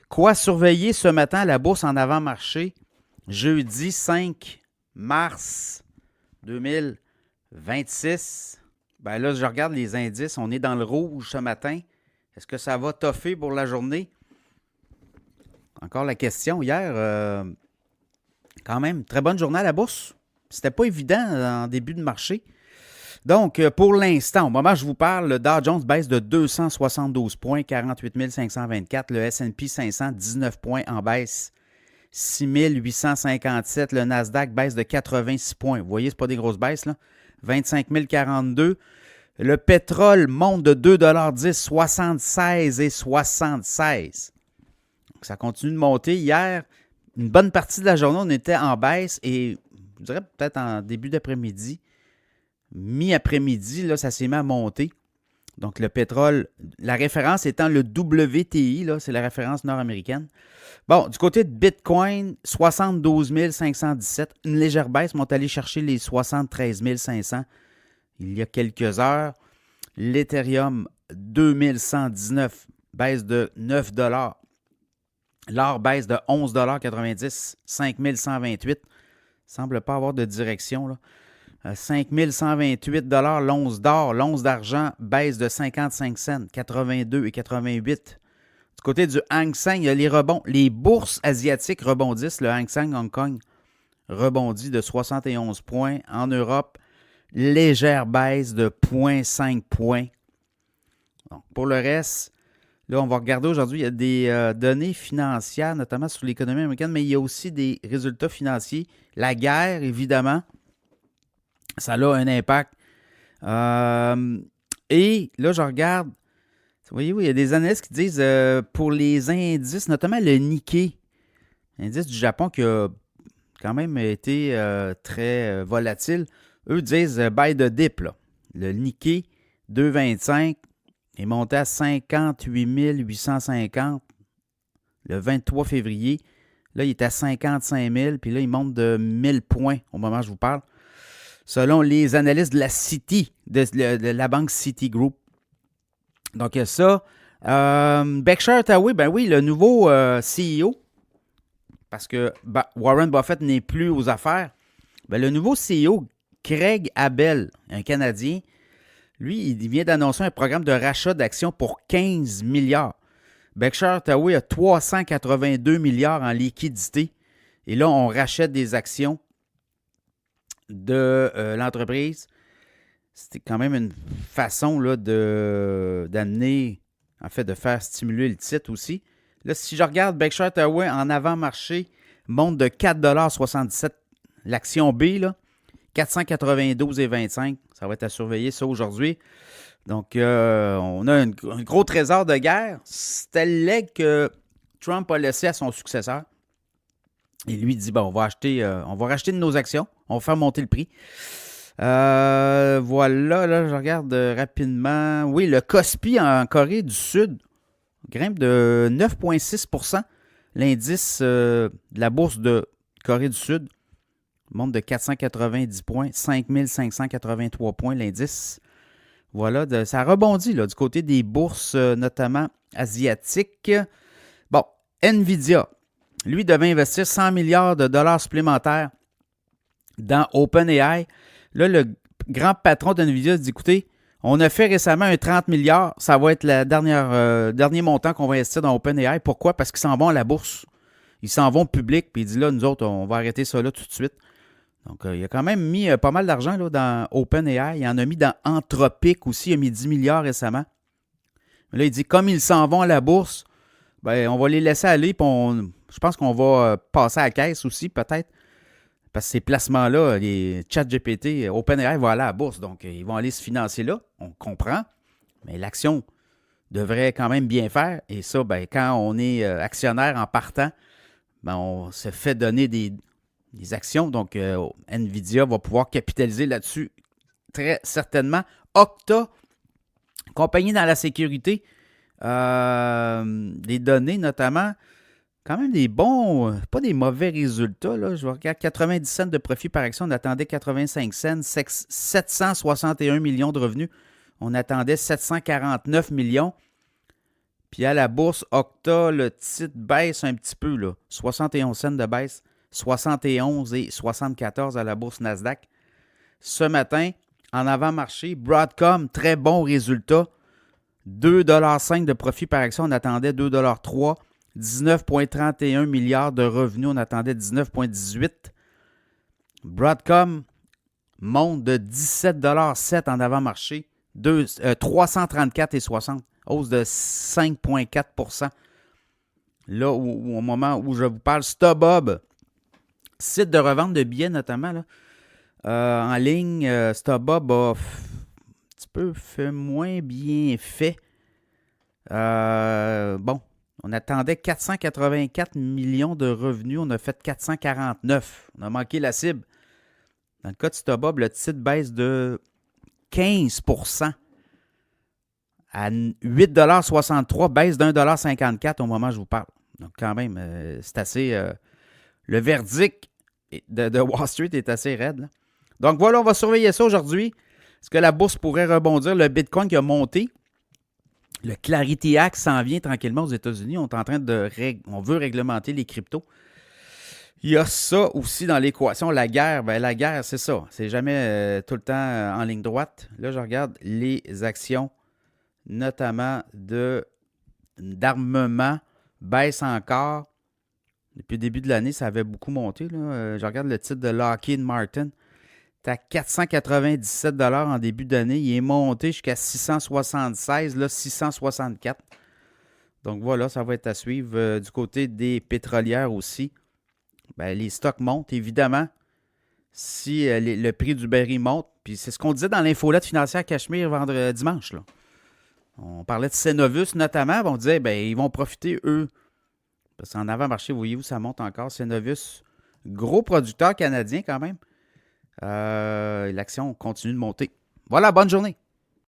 Quoi surveiller ce matin à la bourse en avant-marché, jeudi 5 mars 2026? Ben là, je regarde les indices, on est dans le rouge ce matin. Est-ce que ça va toffer pour la journée? Encore la question hier. Quand même, très bonne journée à la bourse. C'était pas évident en début de marché. Donc, pour l'instant, au moment où je vous parle, le Dow Jones baisse de 272 points, 48 524. Le S&P 500, 19 points en baisse, 6 857. Le Nasdaq baisse de 86 points. Vous voyez, ce pas des grosses baisses, là. 25 042. Le pétrole monte de 2,10 $, 76 et 76. Donc, ça continue de monter. Hier, une bonne partie de la journée, on était en baisse et je dirais peut-être en début d'après-midi, mi-après-midi, là, ça s'est mis à monter. Donc, le pétrole, la référence étant le WTI, là, c'est la référence nord-américaine. Bon, du côté de Bitcoin, 72 517, une légère baisse, mais on est allé chercher les 73 500 il y a quelques heures. L'Ethereum, 2119, baisse de 9 $. L'or baisse de 11,90 $, 5128. Semble pas avoir de direction, là. 5 128 $ l'once d'or. L'once d'argent baisse de 55 cents, 82 et 88. Du côté du Hang Seng, il y a les rebonds. Les bourses asiatiques rebondissent. Le Hang Seng Hong Kong rebondit de 71 points. En Europe, légère baisse de 0,5 points. Donc, pour le reste, là, on va regarder aujourd'hui, il y a des données financières, notamment sur l'économie américaine, mais il y a aussi des résultats financiers. La guerre, évidemment, ça a un impact. Et là, je regarde, vous voyez, oui, il y a des analystes qui disent pour les indices, notamment le Nikkei, l'indice du Japon qui a quand même été très volatile, eux disent buy the dip. Là. Le Nikkei 225 est monté à 58 850 le 23 février. Là, il est à 55 000, puis là, il monte de 1000 points au moment où je vous parle. Selon les analystes de la Citi, de la banque Citigroup. Donc, il y a ça. Berkshire Hathaway, ben oui, le nouveau CEO, parce que Warren Buffett n'est plus aux affaires. Ben, le nouveau CEO, Craig Abel, un Canadien, lui, il vient d'annoncer un programme de rachat d'actions pour 15 milliards. Berkshire Hathaway a 382 milliards en liquidité. Et là, on rachète des actions de l'entreprise. C'était quand même une façon là, d'amener, en fait, de faire stimuler le titre aussi. Là, si je regarde Berkshire Hathaway en avant-marché, monte de 4,77 $. L'action B, là, 492,25 $. Ça va être à surveiller, ça, aujourd'hui. Donc, on a un gros trésor de guerre. C'était le leg que Trump a laissé à son successeur. Et lui dit, bon, on va racheter de nos actions. On va faire monter le prix. Voilà, là, je regarde rapidement. Oui, le Kospi en Corée du Sud grimpe de 9,6 %. L'indice de la bourse de Corée du Sud monte de 490 points, 5 583 points l'indice. Voilà, ça rebondit là, du côté des bourses, notamment asiatiques. Bon, Nvidia, lui, devait investir 100 milliards de dollars supplémentaires dans OpenAI. Là, le grand patron d'NVIDIA dit, écoutez, on a fait récemment un 30 milliards. Ça va être le dernier montant qu'on va investir dans OpenAI. Pourquoi? Parce qu'ils s'en vont à la bourse. Ils s'en vont public. Puis il dit, là, nous autres, on va arrêter ça là tout de suite. Donc, il a quand même mis pas mal d'argent là, dans OpenAI. Il en a mis dans Anthropic aussi. Il a mis 10 milliards récemment. Mais là, il dit, comme ils s'en vont à la bourse, ben, on va les laisser aller. Puis je pense qu'on va passer à la caisse aussi, peut-être. Parce que ces placements-là, les ChatGPT, OpenAI va aller à la bourse. Donc, ils vont aller se financer là. On comprend. Mais l'action devrait quand même bien faire. Et ça, ben, quand on est actionnaire en partant, ben, on se fait donner des actions. Donc, NVIDIA va pouvoir capitaliser là-dessus très certainement. Okta, compagnie dans la sécurité des données notamment, quand même des bons, pas des mauvais résultats. Là. Je regarde 90 cents de profit par action, on attendait 85 cents, 761 millions de revenus, on attendait 749 millions. Puis à la bourse Octa, le titre baisse un petit peu, là. 71 cents de baisse, 71 et 74 à la bourse Nasdaq. Ce matin, en avant-marché, Broadcom, très bon résultat. 2,5 $ de profit par action, on attendait 2,3 $. 19,31 milliards de revenus, on attendait 19,18. Broadcom monte de 17,7 $ en avant-marché, 334,60, hausse de 5,4 %. Là, au moment où je vous parle, StubHub, site de revente de billets notamment, là, en ligne, StubHub a un petit peu fait moins bien fait. Bon, on attendait 484 millions de revenus, on a fait 449. On a manqué la cible. Dans le cas de StubHub, le titre baisse de 15 % à 8,63 $, baisse d'1,54 $ au moment où je vous parle. Donc quand même, c'est assez... le verdict de Wall Street est assez raide, là. Donc voilà, on va surveiller ça aujourd'hui. Est-ce que la bourse pourrait rebondir? Le Bitcoin qui a monté. Le Clarity Act s'en vient tranquillement aux États-Unis. On veut réglementer les cryptos. Il y a ça aussi dans l'équation. La guerre, la guerre, c'est ça. C'est jamais tout le temps en ligne droite. Là, je regarde les actions, notamment d'armement, baissent encore. Depuis le début de l'année, ça avait beaucoup monté, là. Je regarde le titre de Lockheed Martin. C'est à 497 $ en début d'année. Il est monté jusqu'à 676, là, 664. Donc voilà, ça va être à suivre. Du côté des pétrolières aussi, les stocks montent, évidemment. Si le prix du baril monte, puis c'est ce qu'on disait dans l'infolette financière Cachemire dimanche, là. On parlait de Cenovus notamment. On disait, ils vont profiter, eux. Parce qu'en avant-marché, voyez-vous, ça monte encore. Cenovus, gros producteur canadien quand même. L'action continue de monter. Voilà, bonne journée.